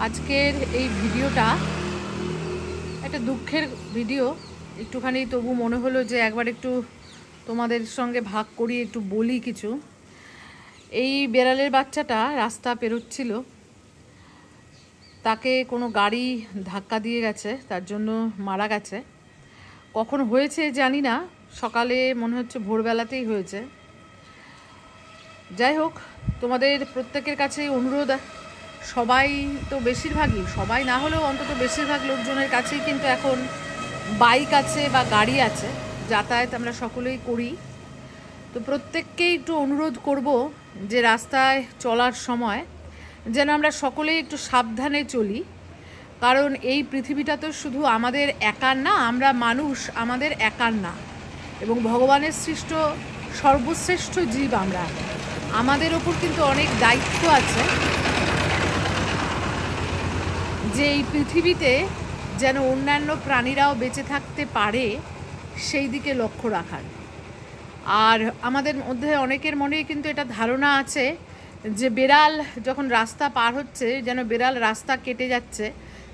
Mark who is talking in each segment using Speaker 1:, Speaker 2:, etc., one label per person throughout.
Speaker 1: আজকের এই ভিডিওটা একটা দুঃখের ভিডিও। একটুখানি তবু মনে হলো যে একবার একটু তোমাদের সঙ্গে ভাগ করি, একটু বলি কিছু। এই বেড়ালের বাচ্চাটা রাস্তা পেরোচ্ছিল, তাকে কোনো গাড়ি ধাক্কা দিয়ে গেছে, তার জন্য মারা গেছে। কখন হয়েছে জানি না, সকালে মনে হচ্ছে ভোরবেলাতেই হয়েছে। যাই হোক, তোমাদের প্রত্যেকের কাছেই অনুরোধ, সবাই তো বেশিরভাগই, সবাই না হলেও অন্তত বেশিরভাগ লোকজনের কাছেই কিন্তু এখন বাইক আছে বা গাড়ি আছে, যাতায়াত আমরা সকলেই করি। তো প্রত্যেককেই একটু অনুরোধ করব যে রাস্তায় চলার সময় যেন আমরা সকলেই একটু সাবধানে চলি। কারণ এই পৃথিবীটা তো শুধু আমাদের একার না, আমরা মানুষ আমাদের একার না, এবং ভগবানের সৃষ্ট সর্বশ্রেষ্ঠ জীব আমরা। আমাদের ওপর কিন্তু অনেক দায়িত্ব আছে যে এই পৃথিবীতে যেন অন্যান্য প্রাণীরাও বেঁচে থাকতে পারে সেই দিকে লক্ষ্য রাখার। আর আমাদের মধ্যে অনেকের মনেই কিন্তু এটা ধারণা আছে যে বেড়াল যখন রাস্তা পার হচ্ছে, যেন বেড়াল রাস্তা কেটে যাচ্ছে,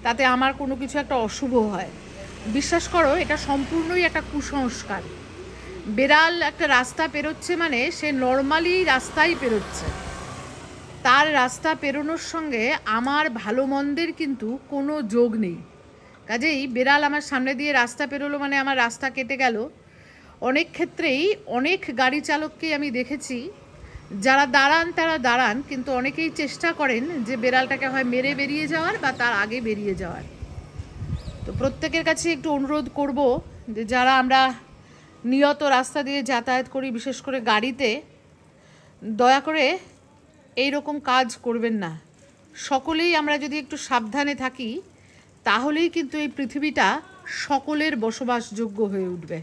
Speaker 1: তাতে আমার কোনো কিছু একটা অশুভ হয়। বিশ্বাস করো, এটা সম্পূর্ণই একটা কুসংস্কার। বেড়াল একটা রাস্তা পেরোচ্ছে মানে সে নর্মালি রাস্তাই পেরোচ্ছে, তার রাস্তা পেরোনোর সঙ্গে আমার ভালো মন্দের কিন্তু কোনো যোগ নেই। কাজেই বেড়াল আমার সামনে দিয়ে রাস্তা পেরোলো মানে আমার রাস্তা কেটে গেল। অনেক ক্ষেত্রেই অনেক গাড়ি চালককেই আমি দেখেছি, যারা দাঁড়ান তারা দাঁড়ান, কিন্তু অনেকেই চেষ্টা করেন যে বেড়ালটাকে হয় মেরে বেরিয়ে যাওয়ার বা তার আগে বেরিয়ে যাওয়ার। তো প্রত্যেকের কাছে একটু অনুরোধ করব যে যারা আমরা নিয়ত রাস্তা দিয়ে যাতায়াত করি, বিশেষ করে গাড়িতে, দয়া করে এই রকম কাজ করবেন না। সকলেই আমরা যদি একটু সাবধানে থাকি, তাহলেই কিন্তু এই পৃথিবীটা সকলের বসবাসযোগ্য হয়ে উঠবে।